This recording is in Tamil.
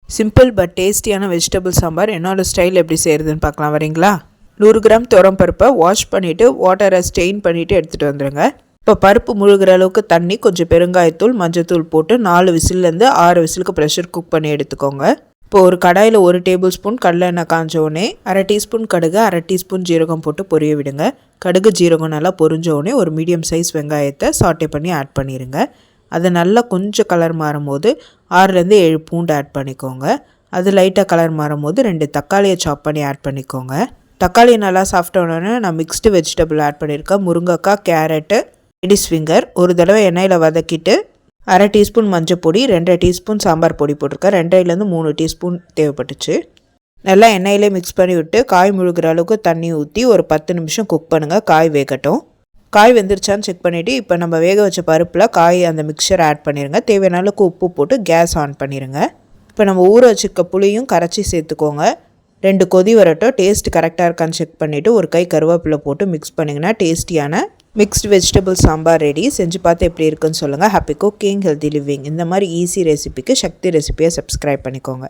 சிம்பிள் பட் டேஸ்டியான வெஜிடபிள் சாம்பார் என்னோடய ஸ்டைல் எப்படி செய்கிறதுன்னு பார்க்கலாம். வரீங்களா? 100 கிராம் துவரம்பருப்பை வாஷ் பண்ணிவிட்டு வாட்டரை ஸ்டெயின் பண்ணிவிட்டு எடுத்துகிட்டு வந்துடுங்க. இப்போ பருப்பு முழுகிற அளவுக்கு தண்ணி, கொஞ்சம் பெருங்காயத்தூள், மஞ்சத்தூள் போட்டு 4 விசிலேருந்து 6 விசிலுக்கு ப்ரெஷர் குக் பண்ணி எடுத்துக்கோங்க. இப்போ ஒரு கடாயில் 1 டேபிள் ஸ்பூன் கடலை எண்ணெய் காஞ்சோடனே 1/2 டீஸ்பூன் கடுகு, 1/2 டீஸ்பூன் ஜீரகம் போட்டு பொரிய விடுங்க. கடுகு ஜீரகம் நல்லா பொரிஞ்சோடனே ஒரு மீடியம் சைஸ் வெங்காயத்தை சாட்டே பண்ணி ஆட் பண்ணிடுங்க. அது நல்லா கொஞ்சம் கலர் மாறும்போது 6லேருந்து 7 பூண்டு ஆட் பண்ணிக்கோங்க. அது லைட்டாக கலர் மாறும்போது 2 தக்காளியை சாப் பண்ணி ஆட் பண்ணிக்கோங்க. தக்காளி நல்லா சாஃப்டானோடனே நான் மிக்ஸ்டு வெஜிடபிள் ஆட் பண்ணியிருக்கேன். முருங்கைக்காய், கேரட்டு, லேடிஸ் ஃபிங்கர் ஒரு தடவை எண்ணெயில் வதக்கிட்டு 1/2 டீஸ்பூன் மஞ்சள் பொடி, 2 டீஸ்பூன் சாம்பார் பொடி போட்டிருக்கேன். 2லேருந்து 3 டீஸ்பூன் தேவைப்பட்டுச்சு. நல்லா எண்ணெயிலே மிக்ஸ் பண்ணி விட்டு காய் முழுகிற அளவுக்கு தண்ணி ஊற்றி ஒரு 10 நிமிஷம் குக் பண்ணுங்கள். காய் வேகட்டும். காய் வெந்துருச்சான்னு செக் பண்ணிவிட்டு இப்போ நம்ம வேக வச்ச பருப்பில் காய் அந்த மிக்சர் ஆட் பண்ணிடுங்க. தேவையான அளவுக்கு உப்பு போட்டு கேஸ் ஆன் பண்ணிடுங்க. இப்போ நம்ம ஊற வச்சுருக்க புளியும் கரைச்சி சேர்த்துக்கோங்க. 2 கொதி வரட்டும். டேஸ்ட் கரெக்டாக இருக்கான்னு செக் பண்ணிவிட்டு ஒரு கை கருவேப்பிலை போட்டு மிக்ஸ் பண்ணிங்கன்னா டேஸ்டியான மிக்ஸ்டு வெஜிடபிள் சாம்பார் ரெடி. செஞ்சு பார்த்து எப்படி இருக்குன்னு சொல்லுங்கள். Happy cooking, healthy living. இந்த மாதிரி ஈஸி ரெசிபிக்கு சக்தி ரெசிபியை சப்ஸ்கிரைப் பண்ணிக்கோங்க.